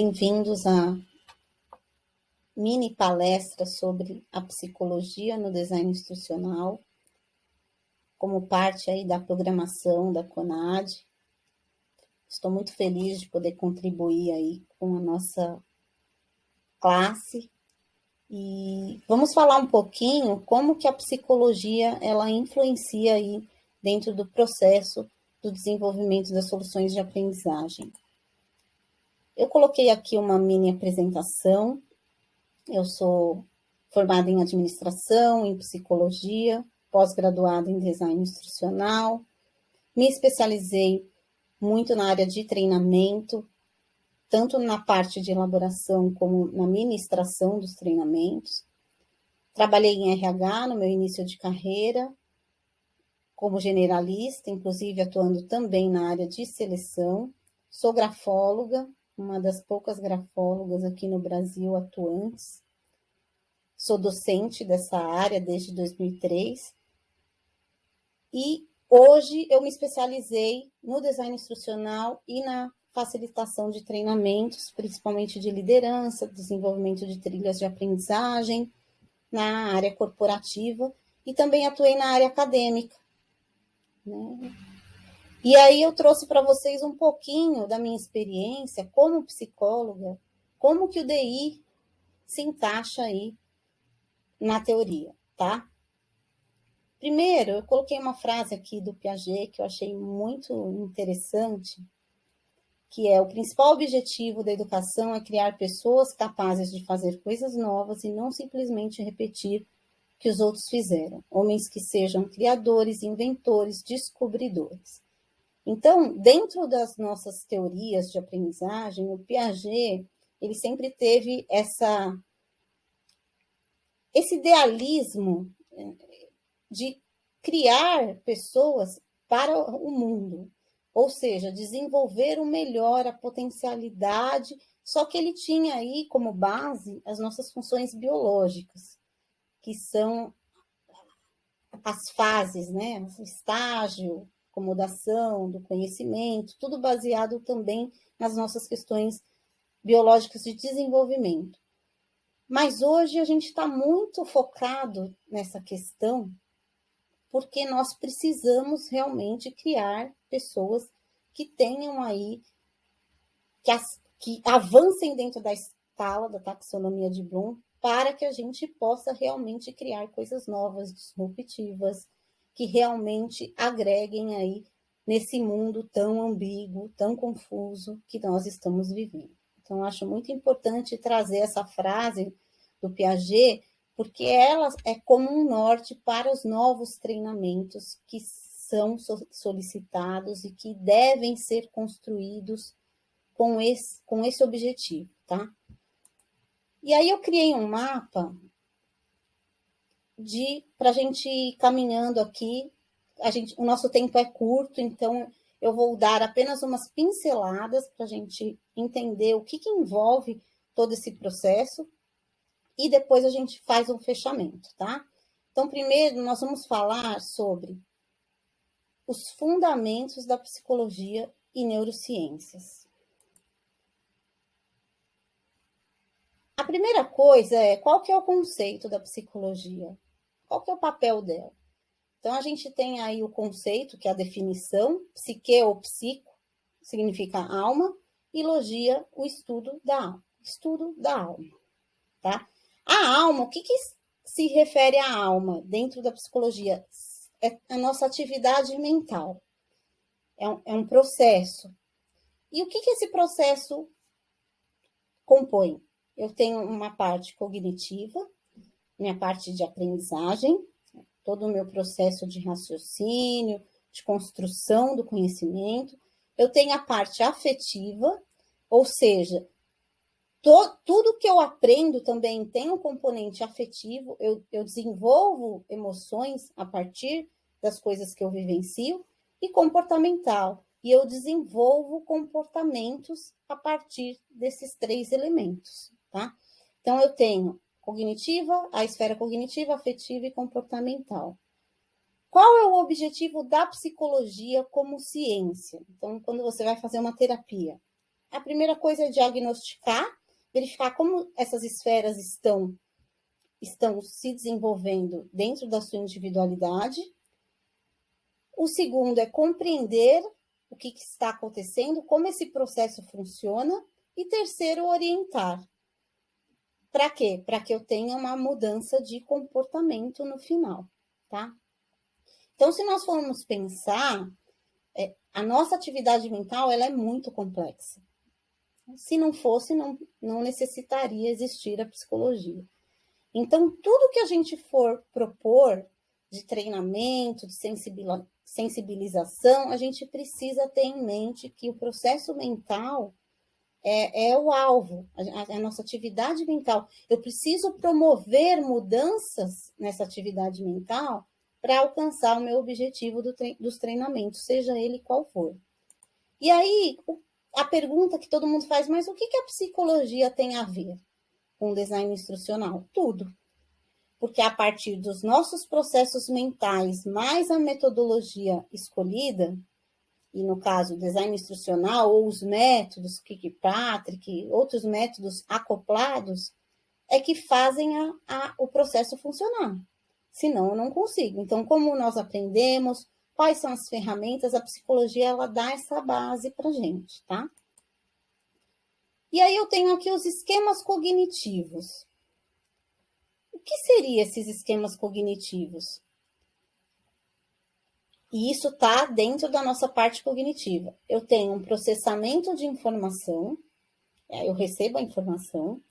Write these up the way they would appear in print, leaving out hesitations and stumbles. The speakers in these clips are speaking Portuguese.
Bem-vindos à mini palestra sobre a psicologia no design instrucional, como parte aí da programação da CONAD. Estou muito feliz de poder contribuir aí com a nossa classe e vamos falar um pouquinho como que a psicologia ela influencia aí dentro do processo do desenvolvimento das soluções de aprendizagem. Eu coloquei aqui uma mini apresentação. Eu sou formada em administração, em psicologia, pós-graduada em design instrucional, me especializei muito na área de treinamento, tanto na parte de elaboração como na ministração dos treinamentos. Trabalhei em RH no meu início de carreira, como generalista, inclusive atuando também na área de seleção. Sou grafóloga, uma das poucas grafólogas aqui no Brasil atuantes. Sou docente dessa área desde 2003 e hoje eu me especializei no design instrucional e na facilitação de treinamentos, principalmente de liderança, desenvolvimento de trilhas de aprendizagem, na área corporativa e também atuei na área acadêmica, né? E aí eu trouxe para vocês um pouquinho da minha experiência como psicóloga, como que o DI se encaixa aí na teoria, tá? Primeiro, eu coloquei uma frase aqui do Piaget que eu achei muito interessante, que é: o principal objetivo da educação é criar pessoas capazes de fazer coisas novas e não simplesmente repetir o que os outros fizeram. Homens que sejam criadores, inventores, descobridores. Então, dentro das nossas teorias de aprendizagem, o Piaget, ele sempre teve esse idealismo de criar pessoas para o mundo, ou seja, desenvolver o melhor, a potencialidade, só que ele tinha aí como base as nossas funções biológicas, que são as fases, né? O estágio, acomodação do conhecimento, tudo baseado também nas nossas questões biológicas de desenvolvimento. Mas hoje a gente está muito focado nessa questão porque nós precisamos realmente criar pessoas que tenham aí, que avancem dentro da escala da taxonomia de Bloom, para que a gente possa realmente criar coisas novas, disruptivas, que realmente agreguem aí nesse mundo tão ambíguo, tão confuso que nós estamos vivendo. Então, acho muito importante trazer essa frase do Piaget, porque ela é como um norte para os novos treinamentos que são solicitados e que devem ser construídos com esse objetivo, tá? E aí eu criei um mapa para a gente ir caminhando aqui. O nosso tempo é curto, então eu vou dar apenas umas pinceladas para a gente entender o que envolve todo esse processo e depois a gente faz um fechamento, tá? Então, primeiro, nós vamos falar sobre os fundamentos da psicologia e neurociências. A primeira coisa é, qual que é o conceito da psicologia? Qual que é o papel dela? Então, a gente tem aí o conceito, que é a definição, psique ou psico, significa alma, e logia, o estudo da alma. Estudo da alma, tá? A alma, o que se refere à alma dentro da psicologia? É a nossa atividade mental. É um processo. E o que esse processo compõe? Eu tenho uma parte cognitiva, minha parte de aprendizagem, todo o meu processo de raciocínio, de construção do conhecimento. Eu tenho a parte afetiva, ou seja, tudo que eu aprendo também tem um componente afetivo, eu desenvolvo emoções a partir das coisas que eu vivencio, e comportamental, e eu desenvolvo comportamentos a partir desses três elementos, tá? Então, eu tenho cognitiva, a esfera cognitiva, afetiva e comportamental. Qual é o objetivo da psicologia como ciência? Então, quando você vai fazer uma terapia, a primeira coisa é diagnosticar, verificar como essas esferas estão se desenvolvendo dentro da sua individualidade. O segundo é compreender o que está acontecendo, como esse processo funciona. E terceiro, orientar. Para quê? Para que eu tenha uma mudança de comportamento no final, tá? Então, se nós formos pensar, a nossa atividade mental, ela é muito complexa. Se não fosse, não necessitaria existir a psicologia. Então, tudo que a gente for propor de treinamento, de sensibilização, a gente precisa ter em mente que o processo mental é o alvo, a nossa atividade mental. Eu preciso promover mudanças nessa atividade mental para alcançar o meu objetivo dos treinamentos, seja ele qual for. E aí, a pergunta que todo mundo faz, mas o que a psicologia tem a ver com o design instrucional? Tudo. Porque a partir dos nossos processos mentais, mais a metodologia escolhida, e no caso, o design instrucional, ou os métodos, Kirkpatrick, outros métodos acoplados, é que fazem o processo funcionar. Senão, eu não consigo. Então, como nós aprendemos, quais são as ferramentas, a psicologia, ela dá essa base para a gente, tá? E aí eu tenho aqui os esquemas cognitivos. O que seriam esses esquemas cognitivos? E isso está dentro da nossa parte cognitiva. Eu tenho um processamento de informação, eu recebo a informação,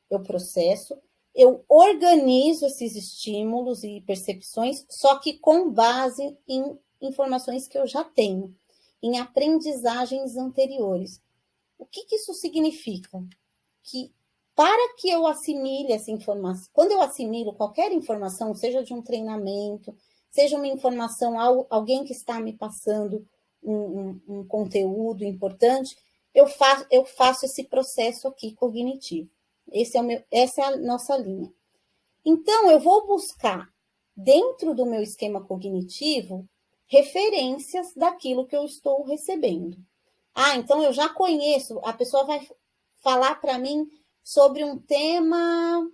eu processo, eu organizo esses estímulos e percepções, só que com base em informações que eu já tenho, em aprendizagens anteriores. O que isso significa? Que para que eu assimile essa informação, quando eu assimilo qualquer informação, seja de um treinamento, seja uma informação, alguém que está me passando um conteúdo importante, eu faço esse processo aqui cognitivo. Essa é a nossa linha. Então, eu vou buscar, dentro do meu esquema cognitivo, referências daquilo que eu estou recebendo. Então eu já conheço, a pessoa vai falar para mim sobre um tema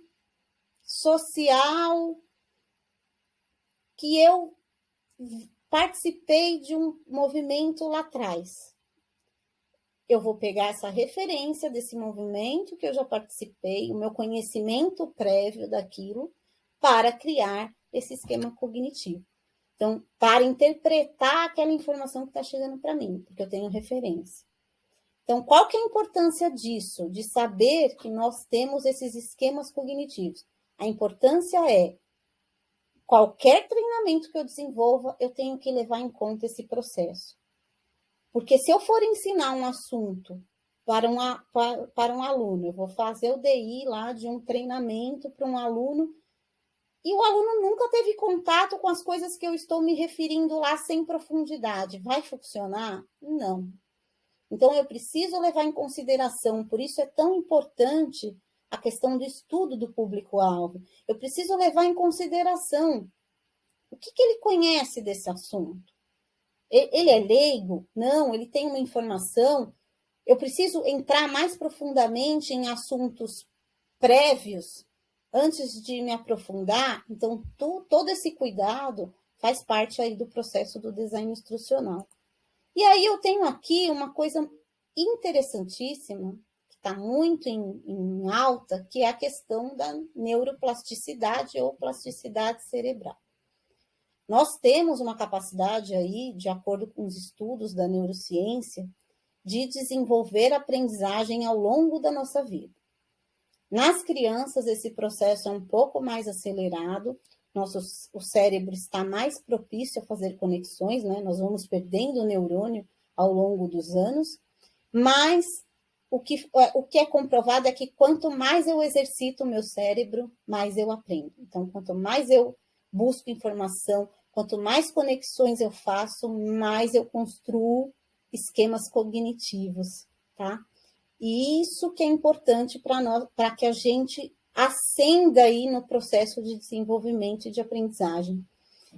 social que eu participei de um movimento lá atrás. Eu vou pegar essa referência desse movimento que eu já participei, o meu conhecimento prévio daquilo, para criar esse esquema cognitivo. Então, para interpretar aquela informação que está chegando para mim, porque eu tenho referência. Então, qual que é a importância disso? De saber que nós temos esses esquemas cognitivos. A importância é, qualquer treinamento que eu desenvolva, eu tenho que levar em conta esse processo. Porque se eu for ensinar um assunto para um aluno, eu vou fazer o DI lá de um treinamento para um aluno, e o aluno nunca teve contato com as coisas que eu estou me referindo lá sem profundidade. Vai funcionar? Não. Então, eu preciso levar em consideração, por isso é tão importante a questão do estudo do público-alvo. Eu preciso levar em consideração o que ele conhece desse assunto. Ele é leigo? Não, ele tem uma informação. Eu preciso entrar mais profundamente em assuntos prévios antes de me aprofundar. Então, todo esse cuidado faz parte aí do processo do design instrucional. E aí eu tenho aqui uma coisa interessantíssima, que está muito em alta, que é a questão da neuroplasticidade ou plasticidade cerebral. Nós temos uma capacidade aí, de acordo com os estudos da neurociência, de desenvolver aprendizagem ao longo da nossa vida. Nas crianças, esse processo é um pouco mais acelerado, o cérebro está mais propício a fazer conexões, né? Nós vamos perdendo o neurônio ao longo dos anos, mas o que é comprovado é que quanto mais eu exercito o meu cérebro, mais eu aprendo. Então, quanto mais eu busco informação, quanto mais conexões eu faço, mais eu construo esquemas cognitivos, tá? E isso que é importante para nós, para que a gente ascenda aí no processo de desenvolvimento e de aprendizagem.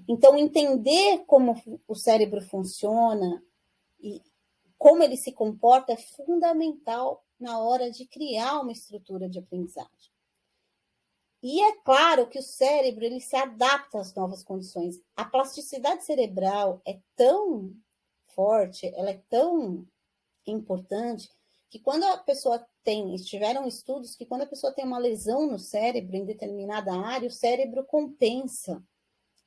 Então, entender como o cérebro funciona e como ele se comporta é fundamental na hora de criar uma estrutura de aprendizagem. E é claro que o cérebro ele se adapta às novas condições. A plasticidade cerebral é tão forte, ela é tão importante, que quando a pessoa tiveram estudos que quando a pessoa tem uma lesão no cérebro, em determinada área, o cérebro compensa,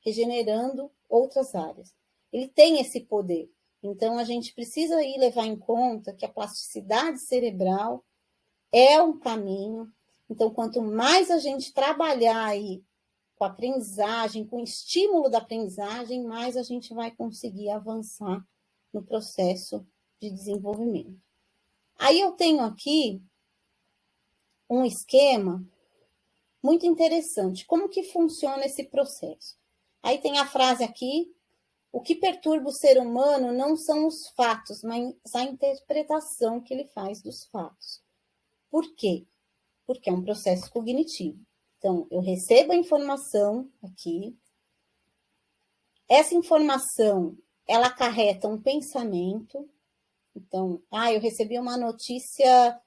regenerando outras áreas. Ele tem esse poder. Então, a gente precisa aí levar em conta que a plasticidade cerebral é um caminho. Então, quanto mais a gente trabalhar aí com a aprendizagem, com o estímulo da aprendizagem, mais a gente vai conseguir avançar no processo de desenvolvimento. Aí eu tenho aqui um esquema muito interessante. Como que funciona esse processo? Aí tem a frase aqui: o que perturba o ser humano não são os fatos, mas a interpretação que ele faz dos fatos. Por quê? Porque é um processo cognitivo. Então, eu recebo a informação aqui. Essa informação, ela acarreta um pensamento. Então, eu recebi uma notícia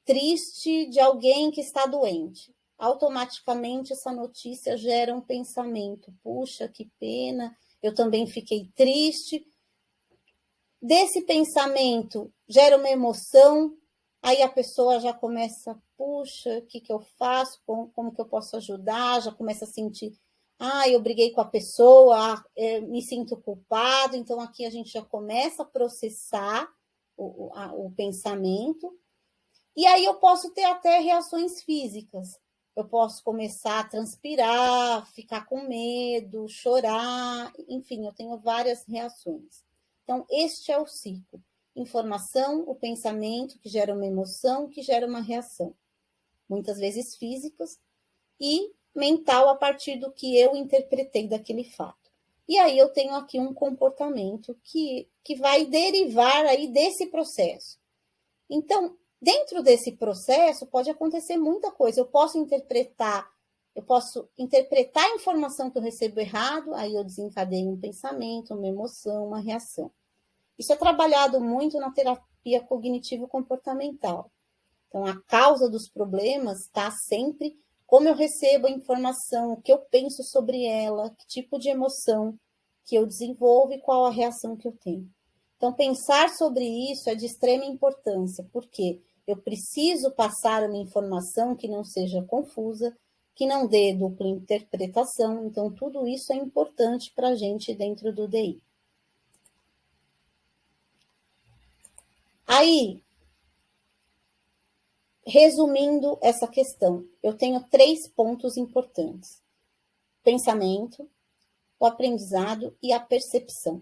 triste de alguém que está doente. Automaticamente, essa notícia gera um pensamento. Puxa, que pena, eu também fiquei triste. Desse pensamento, gera uma emoção. Aí a pessoa já começa, puxa, o que eu faço? Como que eu posso ajudar? Já começa a sentir, eu briguei com a pessoa, me sinto culpado. Então, aqui a gente já começa a processar o pensamento. E aí eu posso ter até reações físicas. Eu posso começar a transpirar, ficar com medo, chorar, enfim, eu tenho várias reações. Então, este é o ciclo. Informação, o pensamento, que gera uma emoção, que gera uma reação. Muitas vezes físicas e mental a partir do que eu interpretei daquele fato. E aí eu tenho aqui um comportamento que vai derivar aí desse processo. Então, dentro desse processo pode acontecer muita coisa. Eu posso interpretar a informação que eu recebo errado, aí eu desencadeio um pensamento, uma emoção, uma reação. Isso é trabalhado muito na terapia cognitivo-comportamental. Então, a causa dos problemas está sempre como eu recebo a informação, o que eu penso sobre ela, que tipo de emoção que eu desenvolvo e qual a reação que eu tenho. Então, pensar sobre isso é de extrema importância, porque eu preciso passar uma informação que não seja confusa, que não dê dupla interpretação. Então, tudo isso é importante para a gente dentro do DI. Aí, resumindo essa questão, eu tenho 3 pontos importantes: pensamento, o aprendizado e a percepção.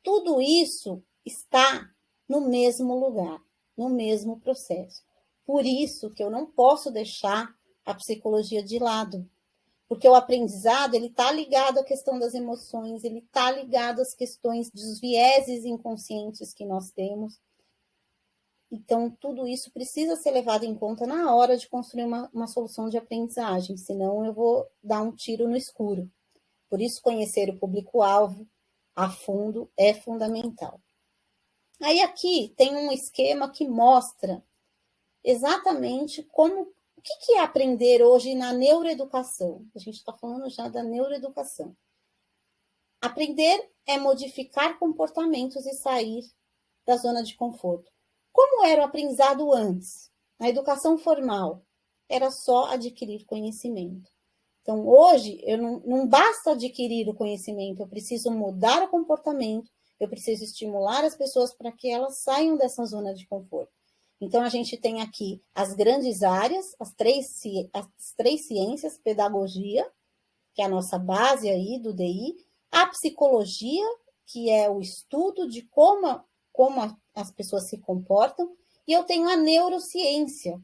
Tudo isso está no mesmo lugar, no mesmo processo. Por isso que eu não posso deixar a psicologia de lado, porque o aprendizado ele está ligado à questão das emoções, ele está ligado às questões dos vieses inconscientes que nós temos. Então, tudo isso precisa ser levado em conta na hora de construir uma solução de aprendizagem, senão eu vou dar um tiro no escuro. Por isso, conhecer o público-alvo a fundo é fundamental. Aí aqui tem um esquema que mostra exatamente o que é aprender hoje na neuroeducação. A gente está falando já da neuroeducação. Aprender é modificar comportamentos e sair da zona de conforto. Como era o aprendizado antes? Na educação formal, era só adquirir conhecimento. Então, hoje, não basta adquirir o conhecimento, eu preciso mudar o comportamento, eu preciso estimular as pessoas para que elas saiam dessa zona de conforto. Então, a gente tem aqui as grandes áreas, as três ciências: pedagogia, que é a nossa base aí do DI, a psicologia, que é o estudo de como as pessoas se comportam, e eu tenho a neurociência,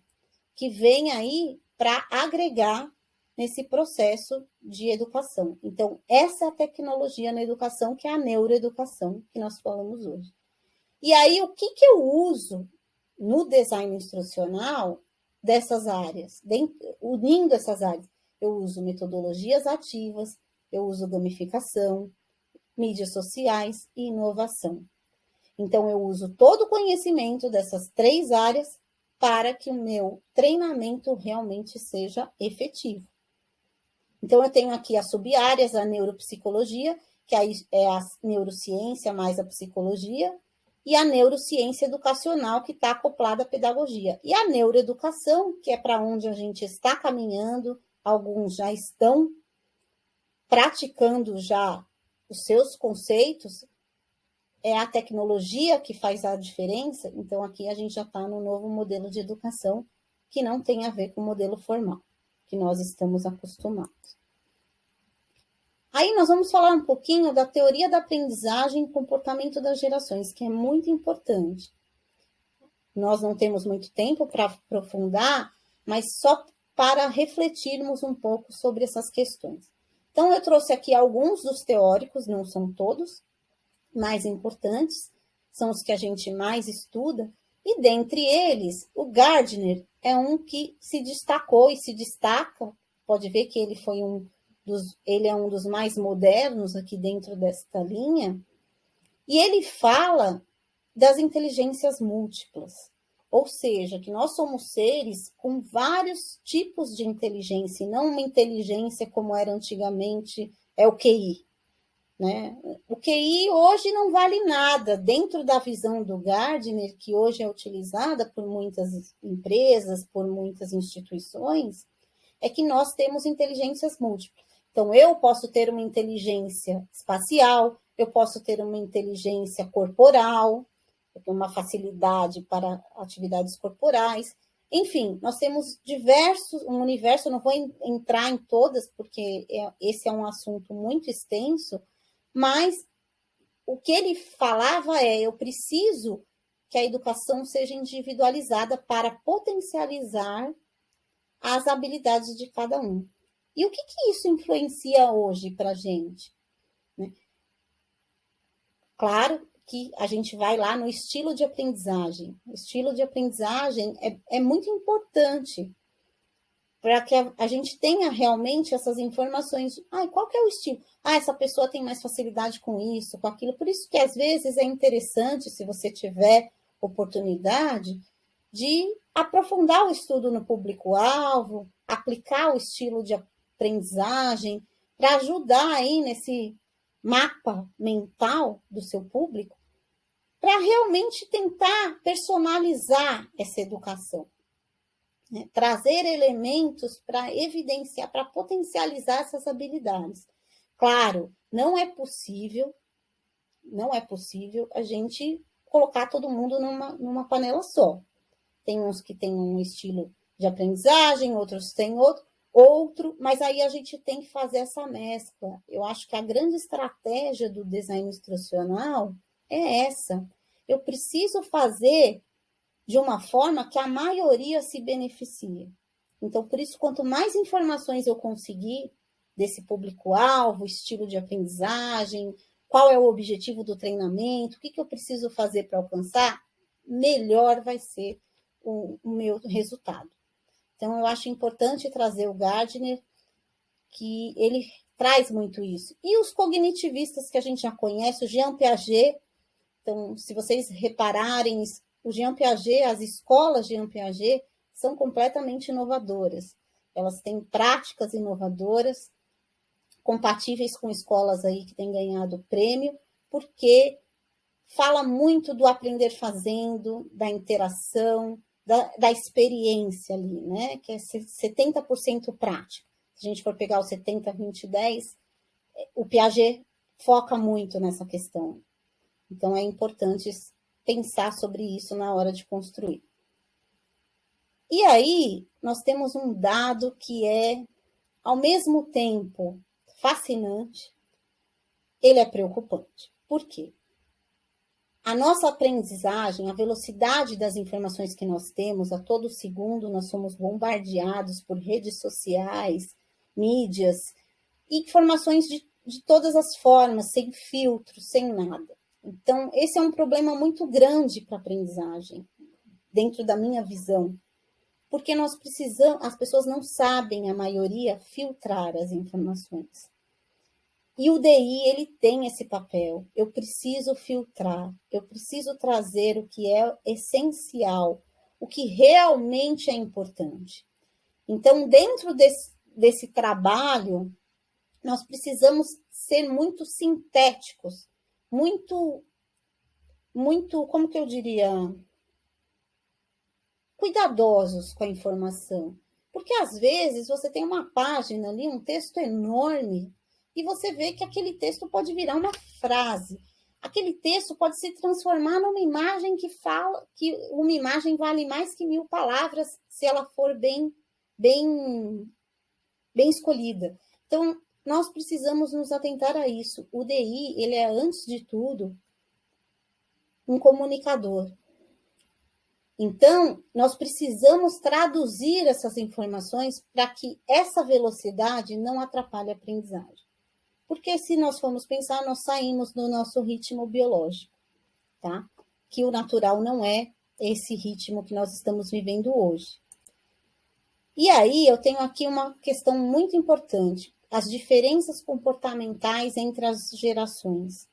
que vem aí para agregar nesse processo de educação. Então, essa é a tecnologia na educação, que é a neuroeducação, que nós falamos hoje. E aí, o que eu uso no design instrucional dessas áreas, unindo essas áreas? Eu uso metodologias ativas, eu uso gamificação, mídias sociais e inovação. Então, eu uso todo o conhecimento dessas 3 áreas para que o meu treinamento realmente seja efetivo. Então, eu tenho aqui as sub-áreas, a neuropsicologia, que aí é a neurociência mais a psicologia, e a neurociência educacional, que está acoplada à pedagogia. E a neuroeducação, que é para onde a gente está caminhando, alguns já estão praticando já os seus conceitos, é a tecnologia que faz a diferença. Então, aqui a gente já está no novo modelo de educação, que não tem a ver com o modelo formal, que nós estamos acostumados. Aí nós vamos falar um pouquinho da teoria da aprendizagem e comportamento das gerações, que é muito importante. Nós não temos muito tempo para aprofundar, mas só para refletirmos um pouco sobre essas questões. Então, eu trouxe aqui alguns dos teóricos, não são todos, mais importantes, são os que a gente mais estuda, e dentre eles, o Gardner é um que se destacou e se destaca, pode ver que ele foi ele é um dos mais modernos aqui dentro desta linha, e ele fala das inteligências múltiplas, ou seja, que nós somos seres com vários tipos de inteligência, e não uma inteligência como era antigamente, é o QI. Né? O QI hoje não vale nada, dentro da visão do Gardner, que hoje é utilizada por muitas empresas, por muitas instituições, é que nós temos inteligências múltiplas. Então, eu posso ter uma inteligência espacial, eu posso ter uma inteligência corporal, eu tenho uma facilidade para atividades corporais. Enfim, nós temos um universo, eu não vou entrar em todas, porque esse é um assunto muito extenso, mas o que ele falava eu preciso que a educação seja individualizada para potencializar as habilidades de cada um. E o que isso influencia hoje para a gente? Né? Claro que a gente vai lá no estilo de aprendizagem. O estilo de aprendizagem é muito importante para que a gente tenha realmente essas informações. Qual que é o estilo? Essa pessoa tem mais facilidade com isso, com aquilo. Por isso que, às vezes, é interessante, se você tiver oportunidade, de aprofundar o estudo no público-alvo, aplicar o estilo de aprendizagem, para ajudar aí nesse mapa mental do seu público, para realmente tentar personalizar essa educação. Né? Trazer elementos para evidenciar, para potencializar essas habilidades. Claro, não é possível a gente colocar todo mundo numa panela só. Tem uns que têm um estilo de aprendizagem, outros têm outro, mas aí a gente tem que fazer essa mescla. Eu acho que a grande estratégia do design instrucional é essa. Eu preciso fazer de uma forma que a maioria se beneficie. Então, por isso, quanto mais informações eu conseguir desse público-alvo, estilo de aprendizagem, qual é o objetivo do treinamento, o que eu preciso fazer para alcançar, melhor vai ser o meu resultado. Então, eu acho importante trazer o Gardner, que ele traz muito isso. E os cognitivistas que a gente já conhece, o Jean Piaget. Então, se vocês repararem, o Jean Piaget, as escolas de Jean Piaget são completamente inovadoras. Elas têm práticas inovadoras, compatíveis com escolas aí que têm ganhado prêmio, porque fala muito do aprender fazendo, da interação, da experiência ali, né? Que é 70% prática. Se a gente for pegar o 70, 20, 10, o Piaget foca muito nessa questão. Então, é importante pensar sobre isso na hora de construir. E aí, nós temos um dado que é, ao mesmo tempo, fascinante, ele é preocupante. Por quê? A nossa aprendizagem, a velocidade das informações que nós temos, a todo segundo nós somos bombardeados por redes sociais, mídias, informações de todas as formas, sem filtro, sem nada. Então, esse é um problema muito grande para a aprendizagem, dentro da minha visão, porque nós precisamos, as pessoas não sabem, a maioria, filtrar as informações. E o DI, ele tem esse papel. Eu preciso filtrar, eu preciso trazer o que é essencial, o que realmente é importante. Então, dentro desse trabalho, nós precisamos ser muito sintéticos, muito, como que eu diria, cuidadosos com a informação. Porque, às vezes, você tem uma página ali, um texto enorme, e você vê que aquele texto pode virar uma frase. Aquele texto pode se transformar numa imagem que fala que uma imagem vale mais que 1000 palavras se ela for bem escolhida. Então, nós precisamos nos atentar a isso. O DI, ele é, antes de tudo, um comunicador. Então, nós precisamos traduzir essas informações para que essa velocidade não atrapalhe a aprendizagem. Porque se nós formos pensar, nós saímos do nosso ritmo biológico, tá? Que o natural não é esse ritmo que nós estamos vivendo hoje. E aí, eu tenho aqui uma questão muito importante, as diferenças comportamentais entre as gerações.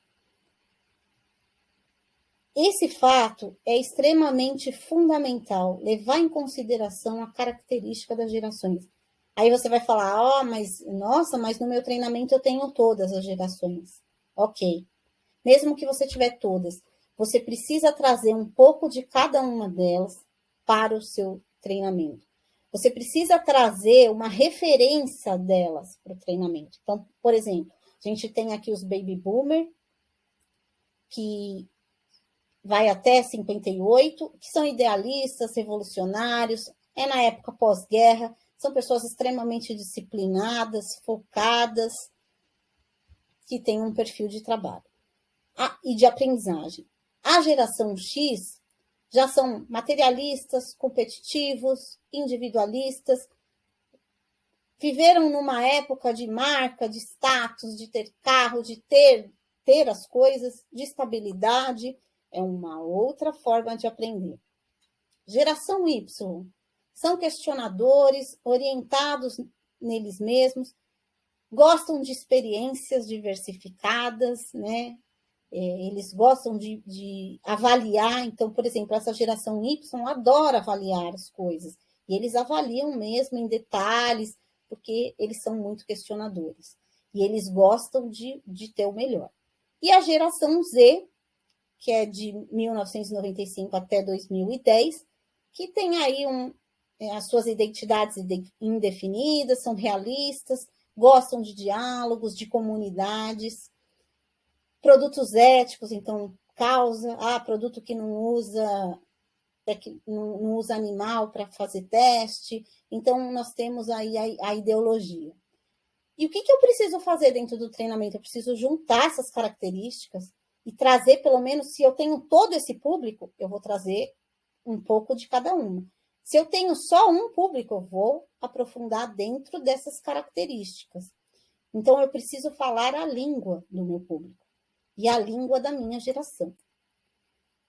Esse fato é extremamente fundamental, levar em consideração a característica das gerações. Aí você vai falar, mas no meu treinamento eu tenho todas as gerações. Ok. Mesmo que você tiver todas, você precisa trazer um pouco de cada uma delas para o seu treinamento. Você precisa trazer uma referência delas para o treinamento. Então, por exemplo, a gente tem aqui os baby boomer, que vai até 58, que são idealistas, revolucionários, é na época pós-guerra, são pessoas extremamente disciplinadas, focadas, que têm um perfil de trabalho e de aprendizagem. A geração X já são materialistas, competitivos, individualistas, viveram numa época de marca, de status, de ter carro, de ter as coisas, de estabilidade. É uma outra forma de aprender. Geração Y são questionadores, orientados neles mesmos, gostam de experiências diversificadas, né? Eles gostam de avaliar. Então, por exemplo, essa geração Y adora avaliar as coisas. E eles avaliam mesmo em detalhes, porque eles são muito questionadores. E eles gostam de ter o melhor. E a geração Z, que é de 1995 até 2010, que tem aí as suas identidades indefinidas, são realistas, gostam de diálogos, de comunidades, produtos éticos, então, produto que não usa animal para fazer teste. Então, nós temos aí a ideologia. E o que eu preciso fazer dentro do treinamento? Eu preciso juntar essas características e trazer, pelo menos, se eu tenho todo esse público, eu vou trazer um pouco de cada uma. Se eu tenho só um público, eu vou aprofundar dentro dessas características. Então, eu preciso falar a língua do meu público e a língua da minha geração.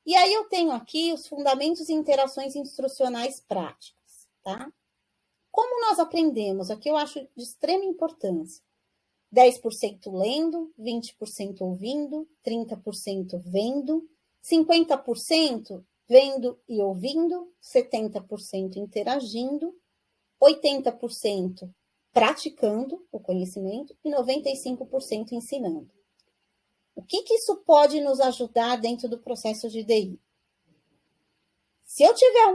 E aí eu tenho aqui os fundamentos e interações instrucionais práticas, tá? Como nós aprendemos? Aqui eu acho de extrema importância. 10% lendo, 20% ouvindo, 30% vendo, 50% vendo e ouvindo, 70% interagindo, 80% praticando o conhecimento e 95% ensinando. O que isso pode nos ajudar dentro do processo de DI? Se eu tiver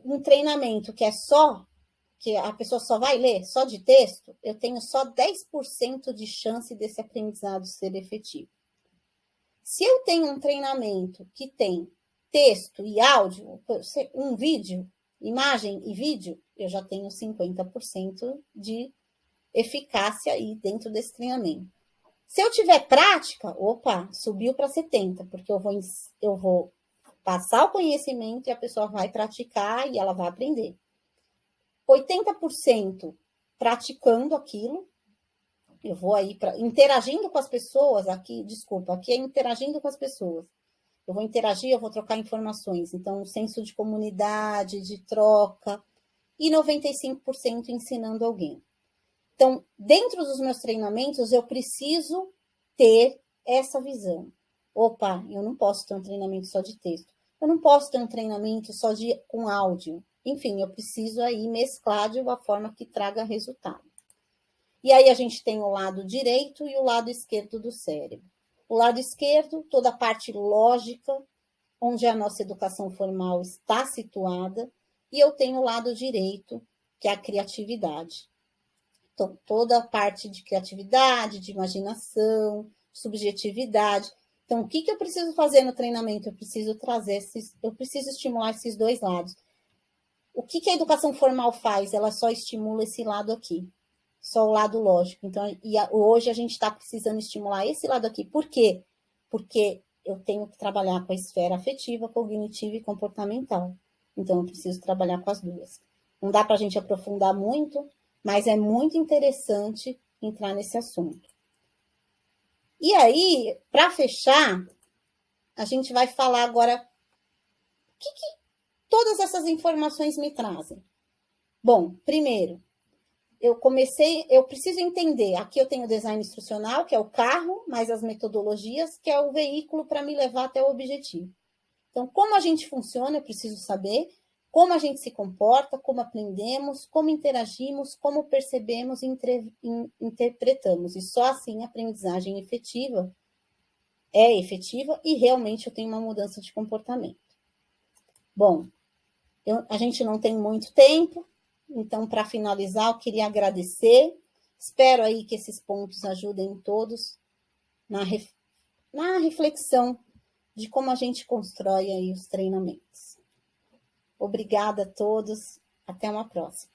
um treinamento que a pessoa só vai ler, só de texto, eu tenho só 10% de chance desse aprendizado ser efetivo. Se eu tenho um treinamento que tem texto e áudio, um vídeo, imagem e vídeo, eu já tenho 50% de eficácia aí dentro desse treinamento. Se eu tiver prática, subiu para 70%, porque eu vou passar o conhecimento e a pessoa vai praticar e ela vai aprender. 80% praticando aquilo, eu vou aí interagindo com as pessoas, aqui é interagindo com as pessoas. Eu vou interagir, eu vou trocar informações. Então, um senso de comunidade, de troca, e 95% ensinando alguém. Então, dentro dos meus treinamentos, eu preciso ter essa visão. Opa, eu não posso ter um treinamento só de texto. Eu não posso ter um treinamento só com áudio. Enfim, eu preciso aí mesclar de uma forma que traga resultado. E aí a gente tem o lado direito e o lado esquerdo do cérebro. O lado esquerdo, toda a parte lógica, onde a nossa educação formal está situada, e eu tenho o lado direito, que é a criatividade. Então, toda a parte de criatividade, de imaginação, subjetividade. Então, o que eu preciso fazer no treinamento? Eu preciso estimular esses dois lados. O que a educação formal faz? Ela só estimula esse lado aqui, só o lado lógico. Então, hoje a gente está precisando estimular esse lado aqui. Por quê? Porque eu tenho que trabalhar com a esfera afetiva, cognitiva e comportamental. Então, eu preciso trabalhar com as duas. Não dá para a gente aprofundar muito, mas é muito interessante entrar nesse assunto. E aí, para fechar, a gente vai falar agora o que todas essas informações me trazem. Bom, primeiro, eu preciso entender, aqui eu tenho o design instrucional, que é o carro, mais as metodologias, que é o veículo para me levar até o objetivo. Então, como a gente funciona, eu preciso saber como a gente se comporta, como aprendemos, como interagimos, como percebemos e interpretamos. E só assim a aprendizagem é efetiva e realmente eu tenho uma mudança de comportamento. Bom, a gente não tem muito tempo, então, para finalizar, eu queria agradecer. Espero aí que esses pontos ajudem todos na reflexão de como a gente constrói aí os treinamentos. Obrigada a todos. Até uma próxima.